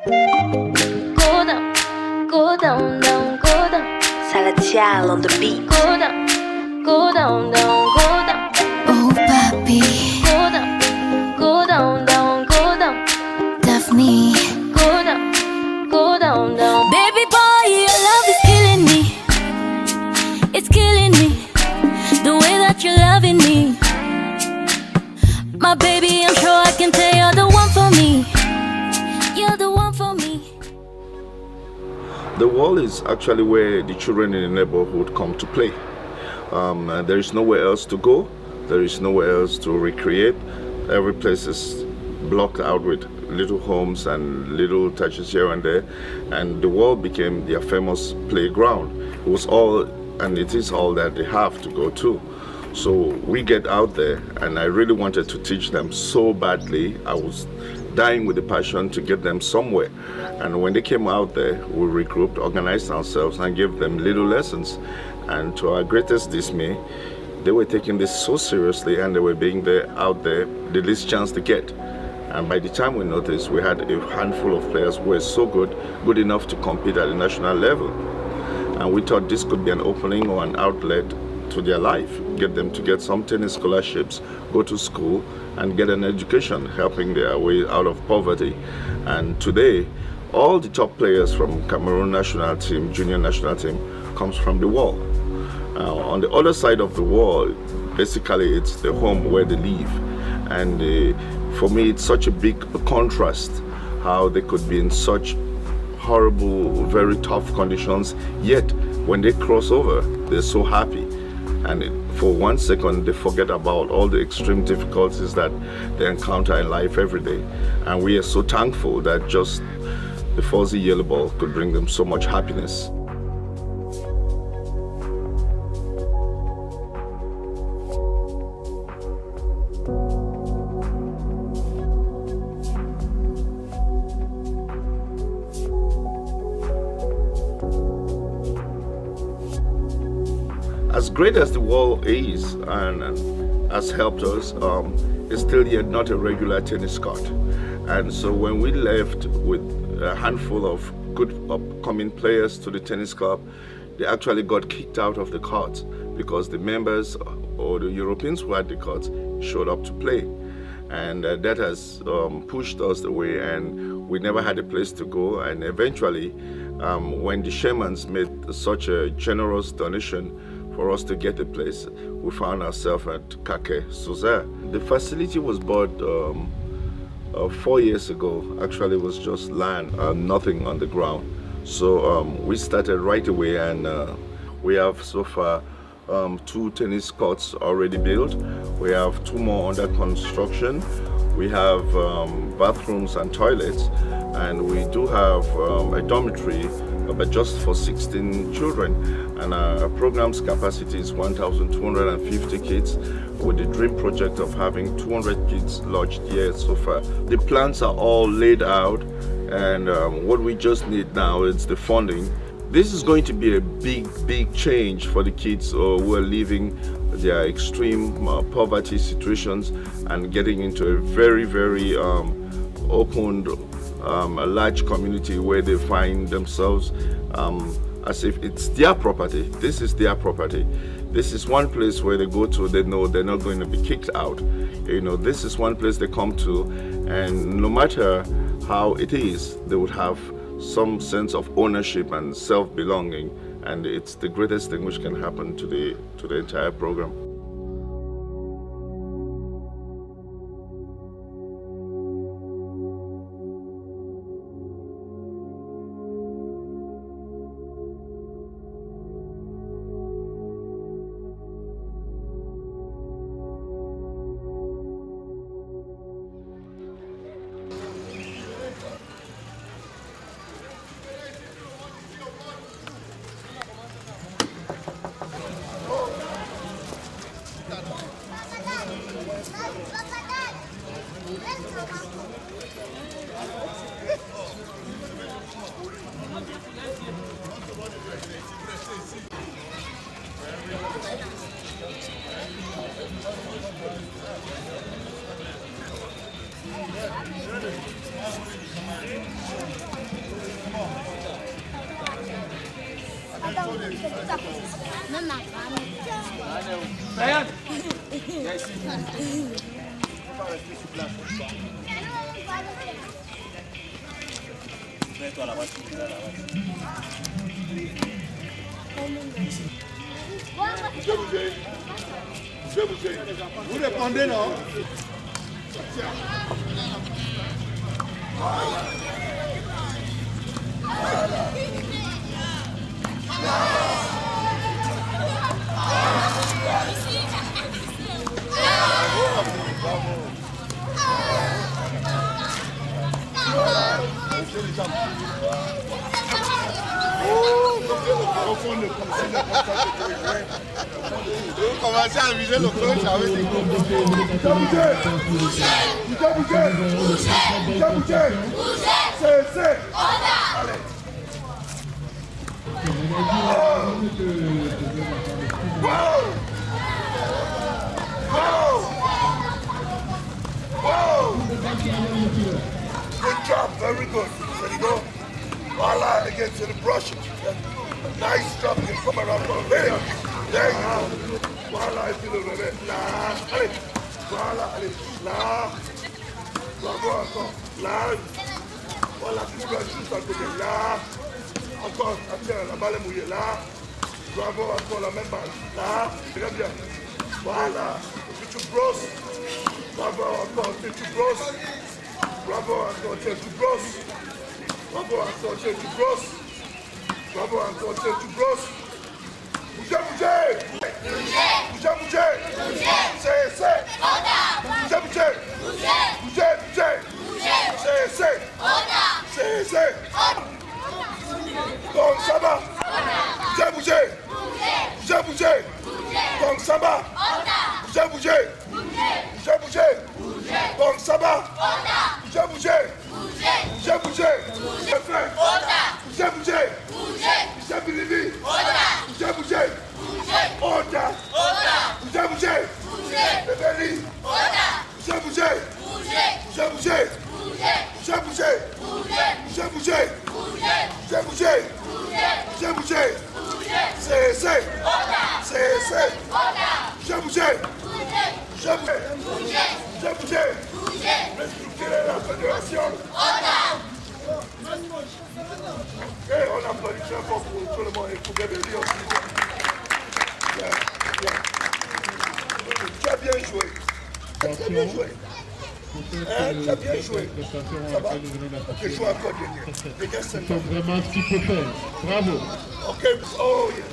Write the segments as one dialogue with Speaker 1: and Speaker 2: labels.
Speaker 1: Go down, go down, down, go down.
Speaker 2: Salatiel on the beat.
Speaker 1: Go down, go down, down, go down.
Speaker 3: Oh, papi,
Speaker 1: Go down, go down, down, go down.
Speaker 3: Daphne.
Speaker 1: Go down, go down, down.
Speaker 3: Baby boy, your love is killing me. It's killing me. The way that you're loving me. My baby, I'm sure I can tell you're the one for me. You're the one for me.
Speaker 4: The wall is actually where the children in the neighborhood come to play. There is nowhere else to go. There is nowhere else to recreate. Every place is blocked out with little homes and little touches here and there. And the wall became their famous playground. It was all, and it is all that they have to go to. So we get out there, and I really wanted to teach them so badly. I was dying with the passion to get them somewhere. And when they came out there, we regrouped, organized ourselves, and gave them little lessons. And to our greatest dismay, they were taking this so seriously, and they were being there out there the least chance to get. And by the time we noticed, we had a handful of players who were so good enough to compete at the national level. And we thought this could be an opening or an outlet to their life, get them to get some tennis scholarships, go to school, and get an education, helping their way out of poverty. And today, all the top players from Cameroon national team, junior national team, comes from the wall. On the other side of the wall, basically it's the home where they live. And for me, it's such a big contrast how they could be in such horrible, very tough conditions, yet when they cross over, they're so happy. And for 1 second, they forget about all the extreme difficulties that they encounter in life every day. And we are so thankful that just the fuzzy yellow ball could bring them so much happiness. As great as the wall is and has helped us, it's still yet not a regular tennis court. And so when we left with a handful of good upcoming players to the tennis club, they actually got kicked out of the court because the members or the Europeans who had the courts showed up to play. And that has pushed us away, and we never had a place to go. And eventually, when the Shermans made such a generous donation for us to get a place, we found ourselves at Kake Suzer. The facility was bought 4 years ago. Actually, it was just land, nothing on the ground. So we started right away, and we have so far 2 tennis courts already built. We have 2 more under construction. We have bathrooms and toilets, and we do have a dormitory, but just for 16 children. And our program's capacity is 1,250 kids, with the dream project of having 200 kids lodged here so far. The plans are all laid out, and what we just need now is the funding. This is going to be a big change for the kids who are living their extreme poverty situations and getting into a very open, a large community where they find themselves as if it's their property. This is their property. This is one place where they go to, they know they're not going to be kicked out. You know, this is one place they come to, and no matter how it is, they would have some sense of ownership and self-belonging, and it's the greatest thing which can happen to the entire program.
Speaker 5: Mets-toi là-bas, vous répondez, non? Vous commencez à viser le coach avec des Good job, very good. There you go. Voila, again to the brush. Nice job, you come around for a minute. There you go. Voila, if you look at it. Là, allez. Voilà, allez. Là. Bravo encore. Là. Voilà, tu dois juste à côté. Là. Encore, tiens, la balle est mouillée. Là. Bravo, encore la même balle. Là. Très bien. Voilà. Tu brosses. Bravo, encore, tu brosses. Bravo, encore, tu brosses. Bravo, encore, tu brosses. Bravo, encore, tu brosses. Bougez, bougez. Bougez, bougez. C'est. Bougez, bougez. Bougez, bougez. C'est. Donc ça va. Bougez, bougez. Bougez, bougez. Donc ça va. Bougez, bougez. Bougez, bougez. Donc ça va. Bougez, bougez. Bougez, bougez. Bougez, bougez. Bougez, Bilibi. Bougez, bougez. Ota. Bougez, bougez. Bébéli. Bougez, bougez. Bougez, bougez. Bougez, bougez. Bougez, bougez. Bougez, bougez. Bougez, bougez. C'est. Bougez, bougez. Bougez, bougez. Restructurer la fédération. Et on applaudit très fort pour tout le monde et pour Bébéli aussi. Tu as bien joué. Tu as bien joué. Tu as bien joué. Ça va. Ok, joue encore dernier. Les gars, c'est
Speaker 6: vraiment ce qu'il faut faire. Bravo.
Speaker 4: Ok, oh yeah.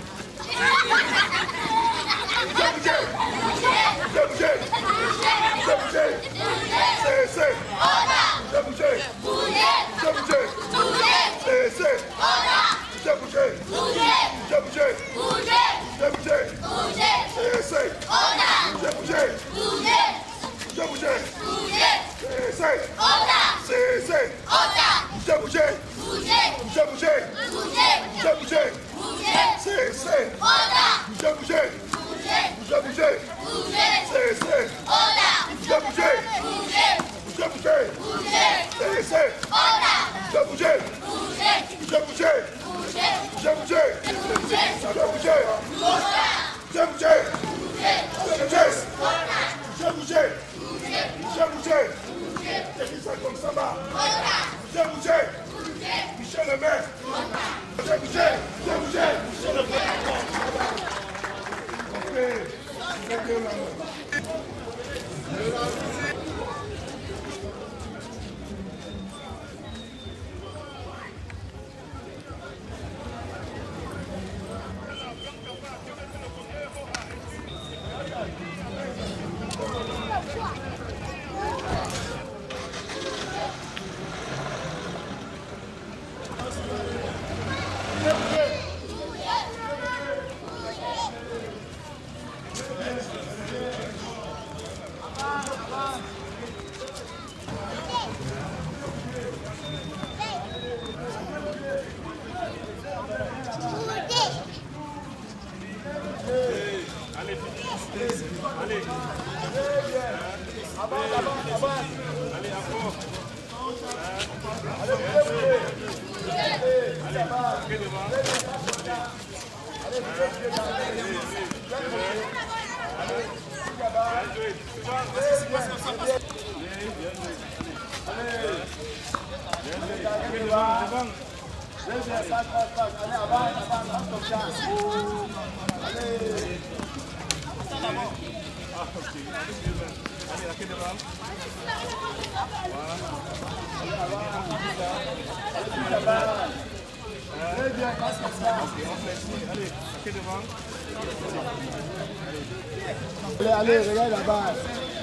Speaker 7: Allez, regarde là-bas.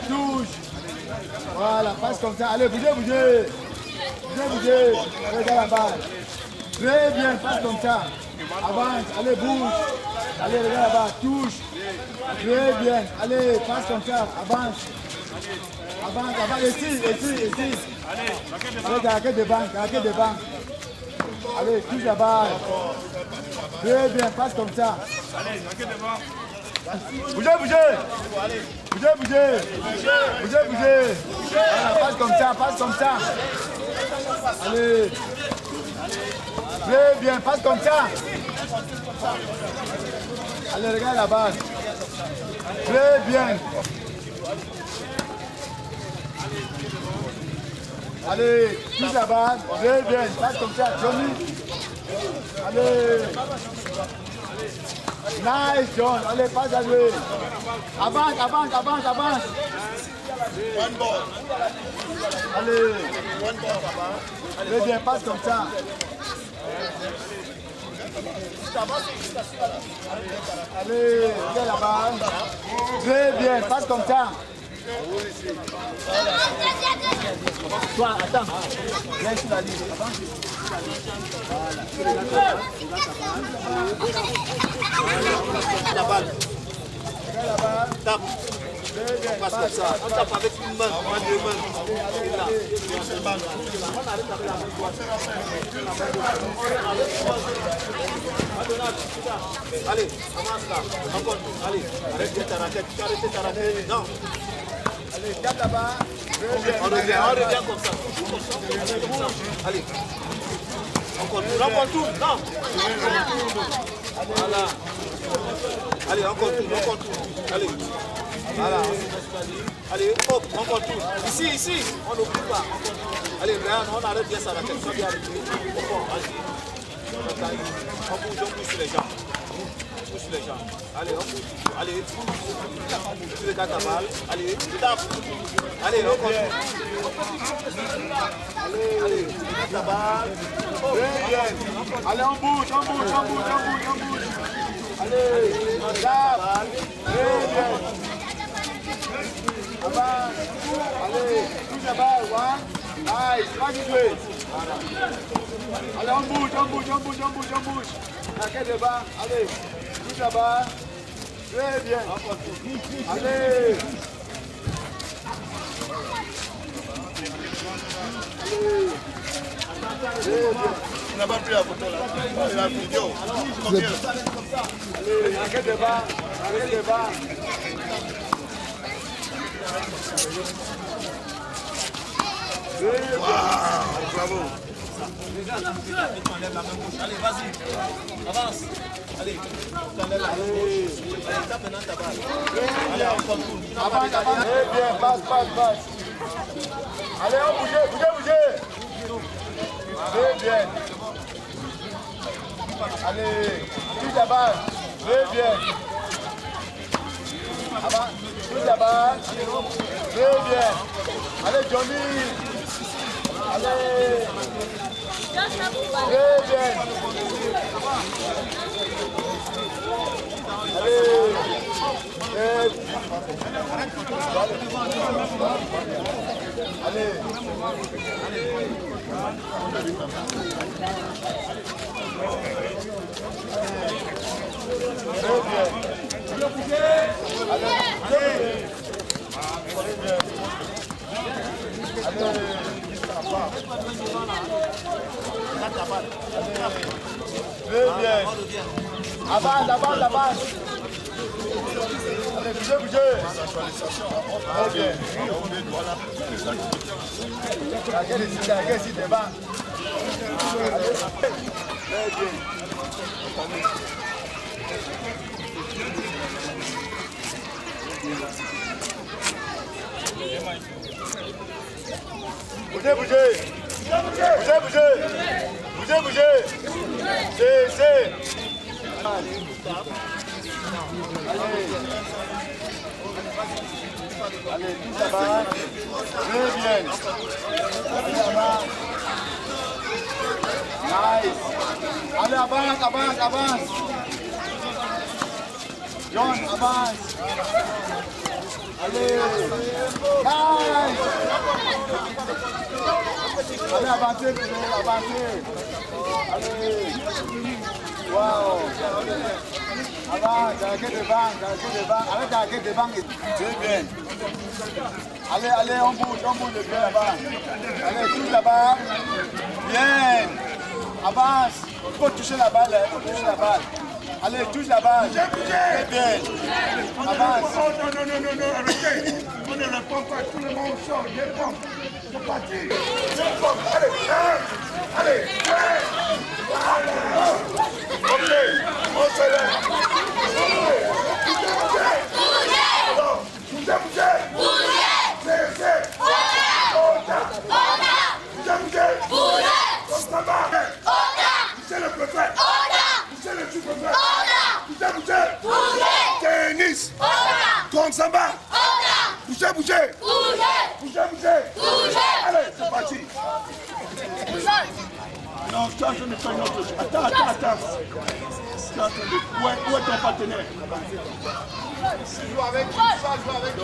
Speaker 7: Touche. Voilà, passe comme ça. Allez, bougez, bougez. Bougez, bougez. Regarde là-bas. Très bien, passe comme ça. Avance, allez, bouge. Allez, regarde là-bas. Touche. Très bien. Allez, passe comme ça. Avance. Avance, avance. Ici. Allez, arrête devant. Allez, touche là-bas. Très bien, passe comme ça. Bougez. Voilà, passe comme ça. Allez. Très bien, passe comme ça. Allez, regarde là-bas. Très bien. Allez, touche là-bas. Très bien, passe comme ça. Johnny. Allez. Nice, John. Allez, passe à lui. Avance.
Speaker 5: One ball.
Speaker 7: Allez.
Speaker 5: One ball, papa.
Speaker 7: Très bien, passe comme ça. Allez, viens là-bas. Très bien, passe comme ça. Toi, attends. Viens sur la ligne.
Speaker 5: La balle.
Speaker 7: Viens là-bas.
Speaker 5: Tape.
Speaker 7: Très bien,
Speaker 5: Passe comme ça. On tape avec une main, pas deux mains. Allez, avance là. Encore. Allez, arrête ta raquette. Tu as arrêté ta raquette. Non.
Speaker 7: Allez, viens là-bas.
Speaker 5: On revient comme ça. Comme ça. Allez. Encore tout. Non. Voilà. Allez, encore tout. Allez. Voilà. Allez, hop, encore tout. Ici. On n'oublie pas. Allez, regarde, on arrête bien sa raquette. On vient arrêter. On bouge sur les jambes. Allez, on bouge. Allez, tu regardes ta balle. Allez, tu tapes. Allez, encore. Allez, tu regardes ta balle.
Speaker 7: Très bien. Allez, on bouge. Allez, on tape. Très bien. Avance. Allez, touche la balle. One. Nice. Pas du tout. Allez, on bouge. Raquette de bas. Allez, touche la balle. Très bien. Allez.
Speaker 5: On n'a pas pris la photo là. C'est la vidéo.
Speaker 7: Allez, raquette de bas.
Speaker 5: Bravo.
Speaker 8: Allez, vas-y. Avance. Allez, tu enlèves la gauche. Allez, tape maintenant ta balle. Allez, encore tout.
Speaker 7: Avance. Très bien, passe. Allez, on bouge. Très bien. Allez, touche la balle. Très bien. Avance, touche la balle. Très bien. Allez, Johnny. Allez. Très bien. Allez. Très bien. Avance. Allez, bougez. Très bien. Regarde ici devant. Très bien. Bougez, bougez. Bougez, bougez. Bougez, bougez. C'est. Allez. Allez, tout là-bas. Très bien. Allez là-bas. Nice. Allez, avance. John, avance. Allez. Nice. Allez, avancez, avancez. Allez. Wow. Avance, arrêtez devant. Arrête d'arrêter devant. Très bien. Allez, on bouge le pied là-bas. Allez, touche là-bas. Bien. Avance. Il faut toucher la balle. Allez, touche la balle. Très bien. Avance.
Speaker 5: Non, arrêtez. On ne répond pas, tout le monde sort, des pompes. C'est parti. Des pompes, allez. Ok, on se lève. Bougez. C'est le prophète. C'est le sous-prophète. Bougez. Tennis. Nkongsamba. Bougez. Allez, c'est parti. Non, je suis en train de faire une autre chose. Attends. Où est ton partenaire?
Speaker 7: Joue avec lui.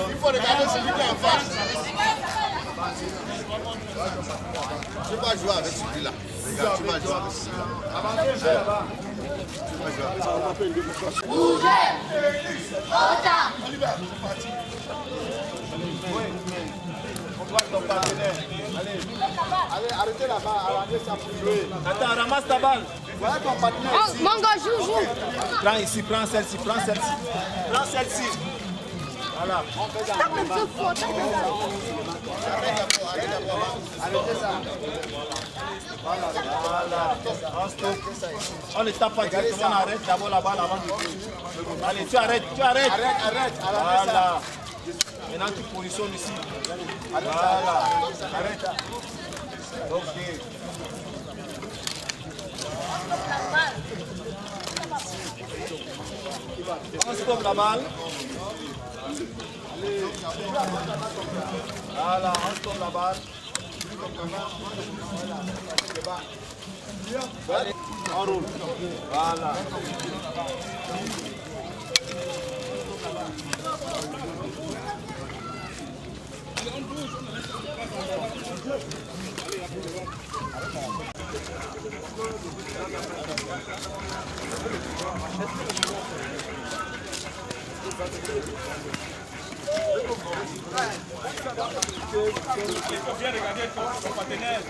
Speaker 7: Il faut regarder celui qui est en face. Tu vas jouer avec celui-là. Regarde, tu vas jouer avec celui-là. Avancez là-bas.
Speaker 1: Bougez. Ota.
Speaker 5: On y va, c'est parti.
Speaker 7: On voit ton partenaire. Allez, arrêtez là-bas. Arrêtez ça pour jouer. Attends, ramasse ta balle. Voilà ton partenaire ici.
Speaker 1: Mon gars, joue.
Speaker 7: Prends ici, prends celle-ci. Voilà, on fait ça. Arrêtez ça. Voilà. On ne tape pas directement, on arrête d'abord la balle avant de jouer. Allez, tu arrêtes. Arrête. Voilà. Maintenant tu positionnes ici. Voilà. Arrête. Ok. On stoppe la balle. Voilà, on stoppe la balle. On roule. Voilà.
Speaker 8: Il faut bien regarder son partenaire.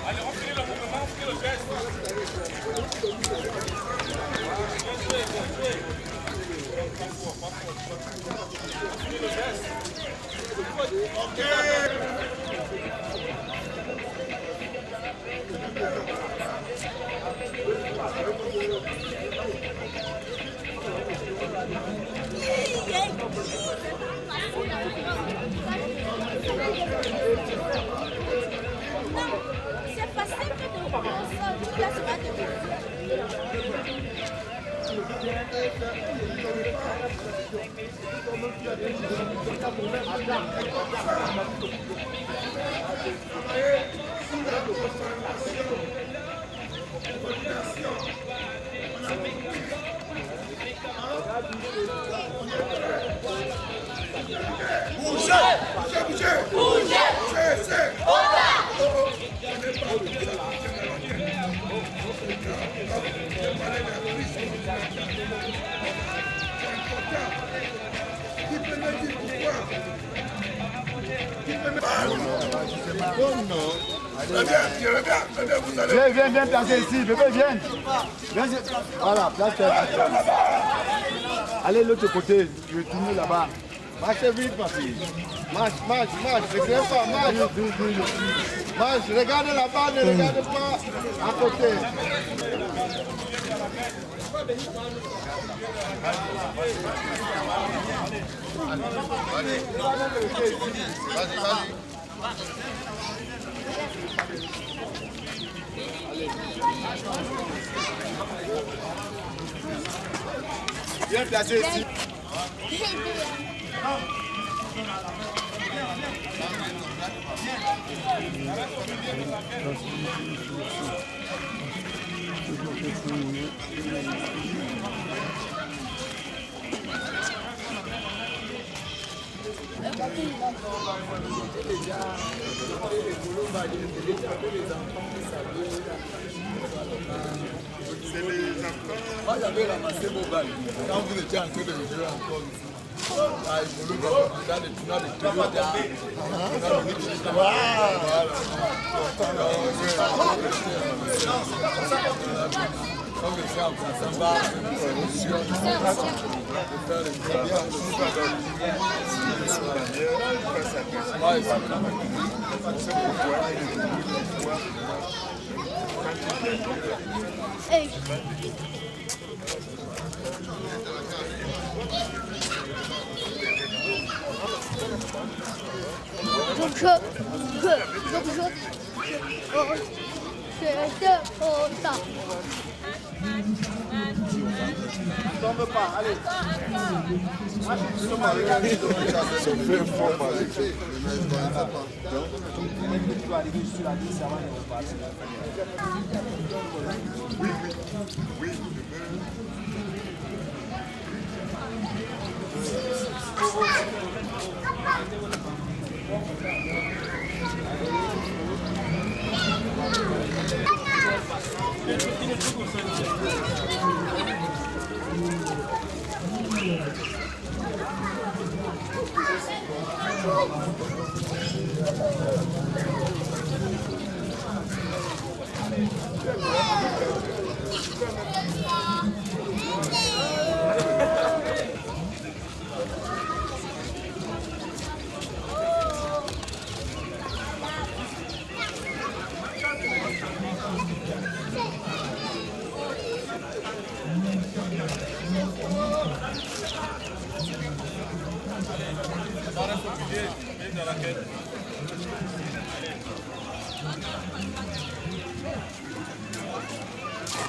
Speaker 8: Allez, on finit le mouvement, on finit le geste.
Speaker 3: C'est facile que tu penses, tu laisses pas
Speaker 5: Bougez. C'est.
Speaker 7: Viens placer ici, bébé, viens. Voilà, place. Allez de l'autre côté, je vais tourner là-bas. Marchez vite, ma fille. Marche, ne crève pas, marche. Marche, regardez là-bas, ne regardez pas à côté. Viens placer ici.
Speaker 5: Moi j'avais ramassé vos balles quand vous étiez en train de jouer encore ici. Ah, il faut le voir dans les tournois de Toyota. Comme je suis en Nkongsamba,
Speaker 1: Hey.
Speaker 7: Tombe pas, allez.
Speaker 5: ça fait fort par les filles.
Speaker 7: Tu vas arriver sur la liste avant de repartir.
Speaker 5: Oui.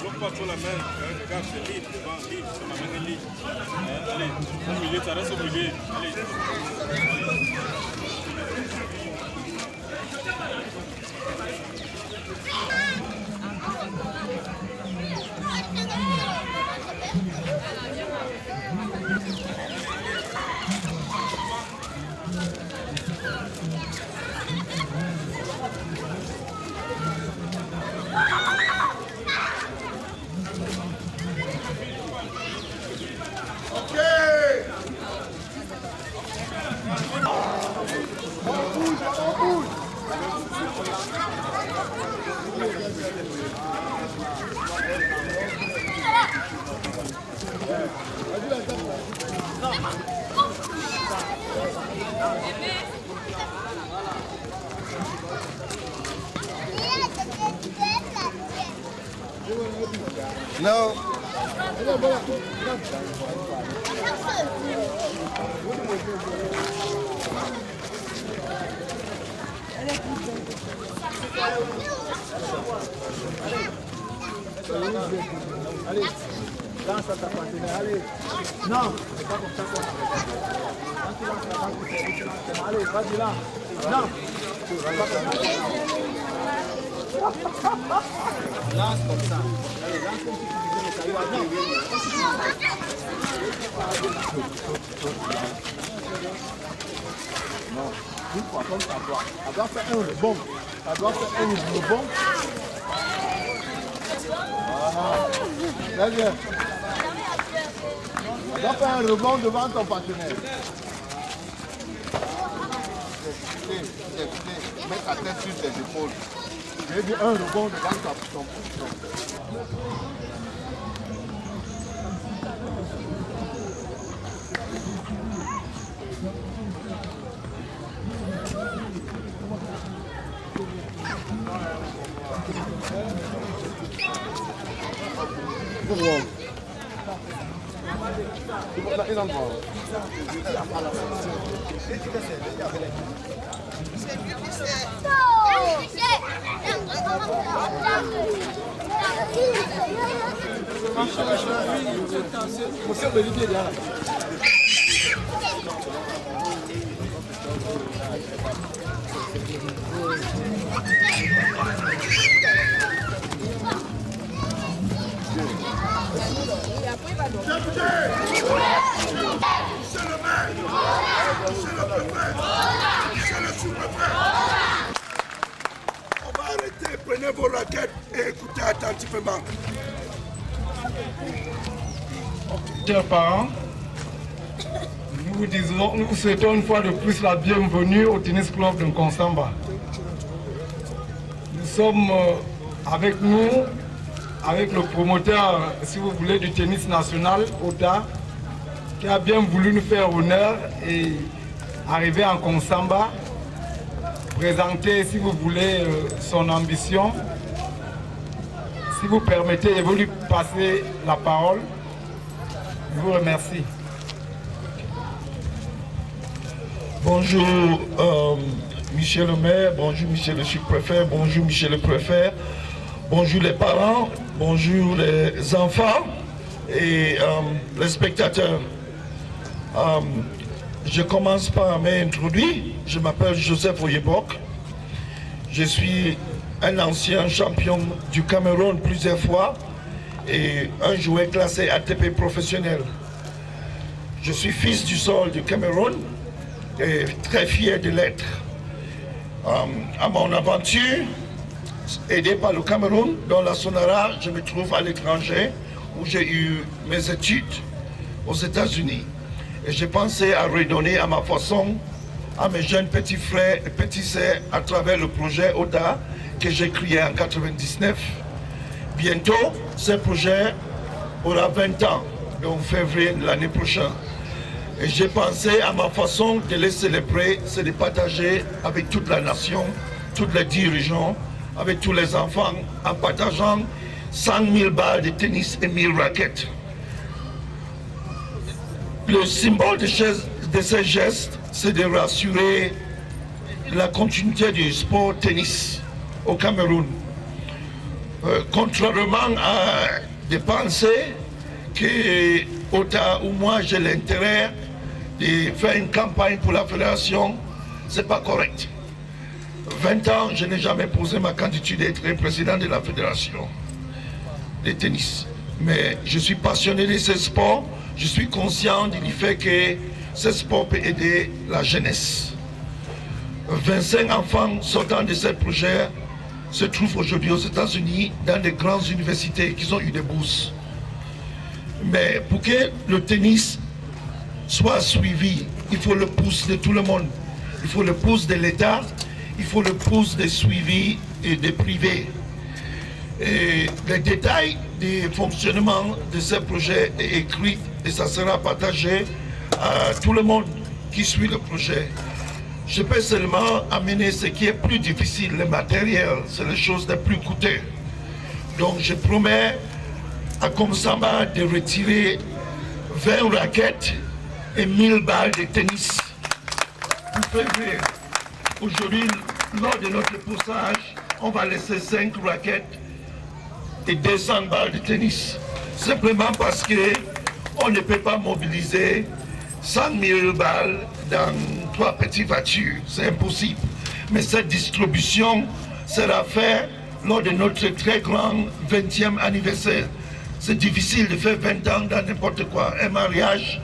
Speaker 9: Bloque pas trop la main, regarde, c'est libre, devant, libre, c'est ma main est libre. Allez, au milieu, ça reste au milieu. Allez.
Speaker 5: No.
Speaker 7: Allez, lance à ta partenaire, allez. Non, c'est pas comme ça qu'on fait. Quand tu lances la balle, allez, vas-y là. Non. Lance comme ça. Allez, lance comme si tu faisais le caillou. Non. Non, une fois comme ça doit. Elle doit faire un rebond. Elle doit faire un rebond. Voilà. Très bien. On doit faire un rebond devant ton partenaire. Mets ta tête sur tes épaules. J'ai vu un rebond devant ton pouce.
Speaker 5: On va arrêter, prenez vos raquettes et écoutez attentivement.
Speaker 10: Chers parents, nous vous souhaitons une fois de plus la bienvenue au tennis club de Nkongsamba. Nous sommes avec nous, avec le promoteur, si vous voulez, du tennis national, Ota, qui a bien voulu nous faire honneur et arriver à Nkongsamba, présenter, si vous voulez, son ambition. Si vous permettez, je vais lui passer la parole. Je vous remercie.
Speaker 5: Bonjour Michel le maire, bonjour Michel le sous-préfet, bonjour Michel le préfet, bonjour les parents, bonjour les enfants et les spectateurs. Je commence par m'introduire. Je m'appelle Joseph Oyebok. Je suis un ancien champion du Cameroun plusieurs fois et un joueur classé ATP professionnel. Je suis fils du sol du Cameroun et très fier de l'être. À mon aventure, aidé par le Cameroun, dans la Sonara, je me trouve à l'étranger où j'ai eu mes études aux États-Unis. Et j'ai pensé à redonner à ma façon à mes jeunes petits frères et petites sœurs à travers le projet Ota que j'ai créé en 1999. Bientôt, ce projet aura 20 ans, donc février de l'année prochaine. Et j'ai pensé à ma façon de les célébrer, c'est de partager avec toute la nation, tous les dirigeants, avec tous les enfants, en partageant 100 000 balles de tennis et 1000 raquettes. Le symbole de ces gestes, c'est de rassurer la continuité du sport tennis au Cameroun. Contrairement à des pensées que Ota ou moi j'ai l'intérêt de faire une campagne pour la fédération, c'est pas correct. 20 ans, je n'ai jamais posé ma candidature d'être président de la fédération de tennis. Mais je suis passionné de ce sport, je suis conscient du fait que ce sport peut aider la jeunesse. 25 enfants sortant de ce projet se trouvent aujourd'hui aux États-Unis dans de grandes universités qui ont eu des bourses. Mais pour que le tennis soit suivi, il faut le pouce de tout le monde. Il faut le pouce de l'État, il faut le pouce des suivis et des privés. Et les détails du fonctionnement de ce projet est écrit et ça sera partagé à tout le monde qui suit le projet. Je peux seulement amener ce qui est plus difficile, le matériel, c'est les choses les plus coûteuses. Donc je promets à Nkongsamba de retirer 20 raquettes et 1000 balles de tennis pour février. Aujourd'hui, lors de notre poussage, on va laisser 5 raquettes et 200 balles de tennis. Simplement parce qu'on ne peut pas mobiliser 100 000 balles dans 3 petites voitures. C'est impossible. Mais cette distribution sera faite lors de notre très grand 20e anniversaire. C'est difficile de faire 20 ans dans n'importe quoi. Un mariage,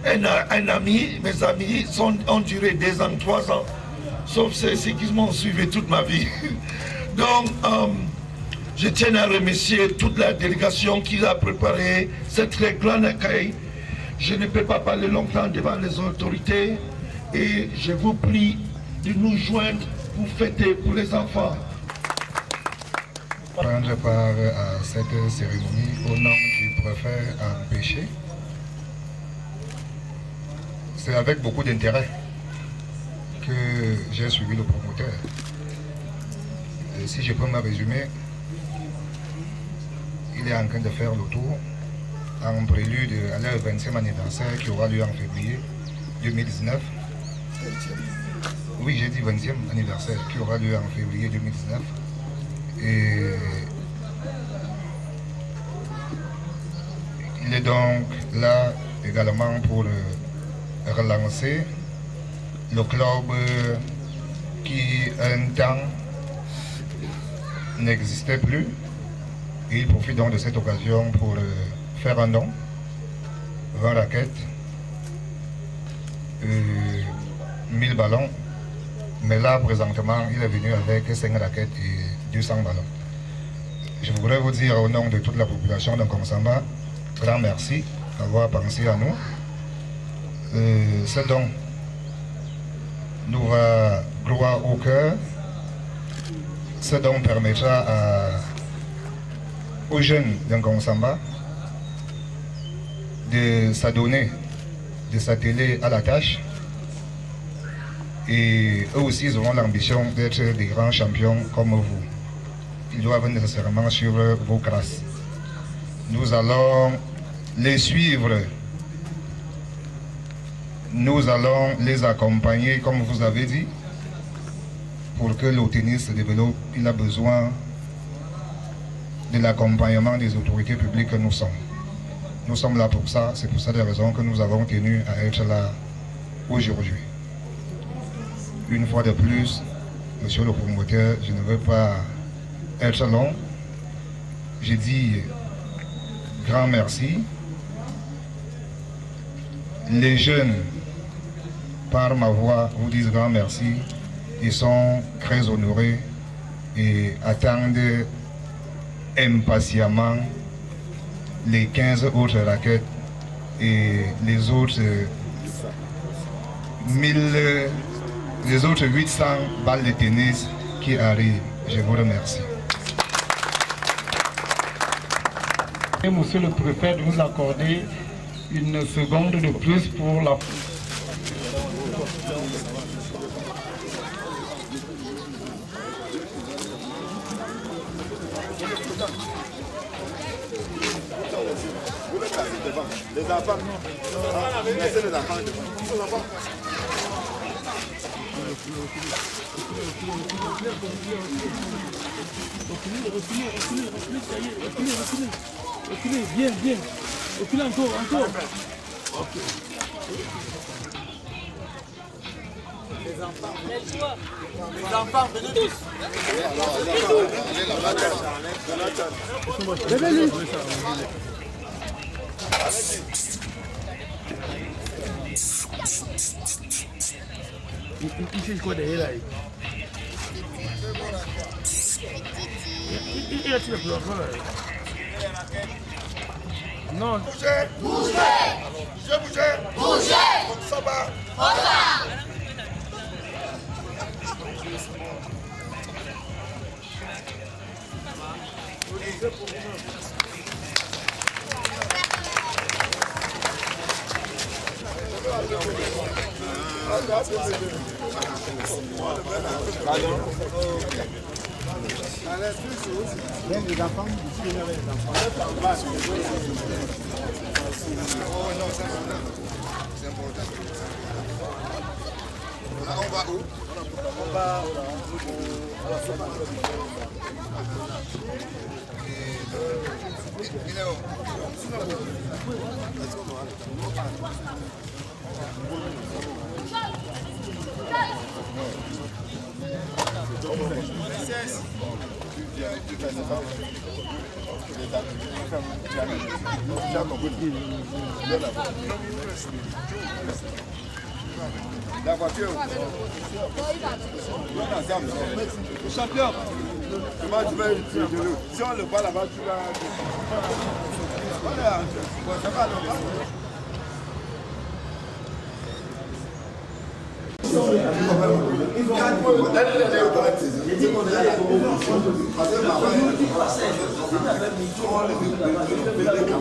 Speaker 5: un ami, mes amis ont duré 2 ans, 3 ans. Sauf ceux qui m'ont suivi toute ma vie. Donc, je tiens à remercier toute la délégation qui a préparé ce très grand accueil. Je ne peux pas parler longtemps devant les autorités et je vous prie de nous joindre pour fêter pour les enfants.
Speaker 11: Prendre part à cette cérémonie au nom du préfet à Péché. C'est avec beaucoup d'intérêt que j'ai suivi le promoteur. Et si je peux me résumer, il est en train de faire le tour en prélude à leur 20e anniversaire qui aura lieu en février 2019. Oui, j'ai dit 20e anniversaire qui aura lieu en février 2019. Et il est donc là également pour relancer le club qui un temps n'existait plus. Et il profite donc de cette occasion pour faire un don, 20 raquettes, 1000 ballons. Mais là, présentement, il est venu avec 5 raquettes et 200 ballons. Je voudrais vous dire au nom de toute la population d'Nkongsamba, grand merci d'avoir pensé à nous. Ce don nous va droit au cœur. Ce don permettra aux jeunes d'Nkongsamba de s'adonner, de s'atteler à la tâche. Et eux aussi, ils auront l'ambition d'être des grands champions comme vous. Ils doivent nécessairement suivre vos grâces. Nous allons les suivre. Nous allons les accompagner, comme vous avez dit, pour que le tennis se développe. Il a besoin de l'accompagnement des autorités publiques que nous sommes. Nous sommes là pour ça. C'est pour ça des raisons que nous avons tenu à être là aujourd'hui. Une fois de plus, monsieur le promoteur, je ne veux pas être long. J'ai dit grand merci. Les jeunes, par ma voix, vous disent grand merci. Ils sont très honorés et attendent impatiemment les 15 autres raquettes et les autres 800 balles de tennis qui arrivent. Je vous remercie.
Speaker 10: Et monsieur le préfet, de vous accorder une seconde de plus pour la...
Speaker 5: Les enfants, laissez les enfants devant.
Speaker 6: Reculez, bien, bien. Reculez encore. Ok. Les enfants, venez tous. Levez-les. Il fait quoi derrière là? Il a tiré pour l'enfant là. Non. Bougez. Ça va.
Speaker 7: Les enfants,
Speaker 5: On va où? On va il est où? La voiture. Le champion. Si on le voit là-bas, tu vas. Voilà. Ça va,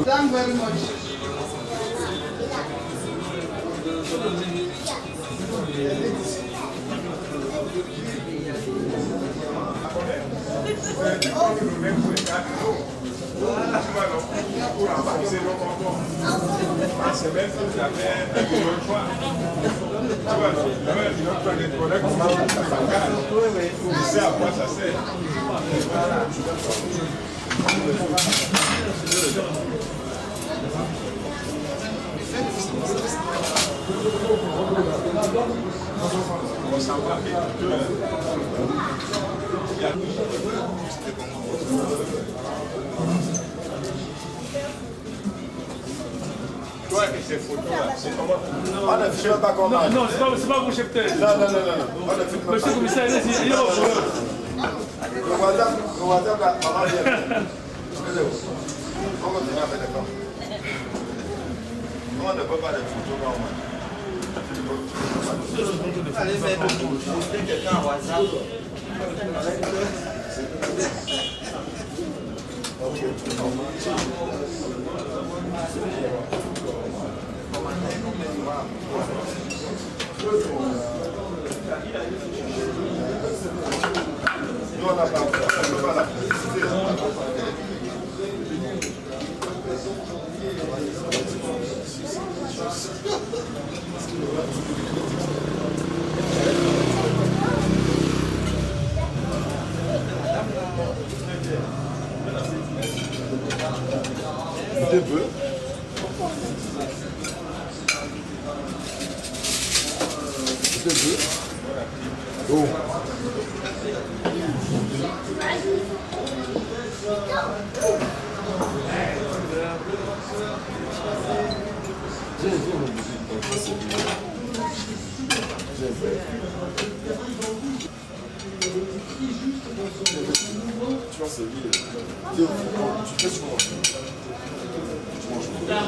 Speaker 7: Thank very much.
Speaker 5: On ne filme pas comme ça.
Speaker 6: Non, c'est pas vous, chef.
Speaker 5: Non. On ne filme pas.
Speaker 6: Monsieur le commissaire, il est au problème.
Speaker 5: Le voisin, la maman vient. Excusez-vous. On continue avec les femmes. On ne peut pas les photos normalement.
Speaker 8: Allez faire poster quelqu'un au hasard.
Speaker 5: Nous, on n'a pas. Voilà. Un peu. Oh. Tu vas servir. Tu fais souvent. Tu manges beaucoup. Bien.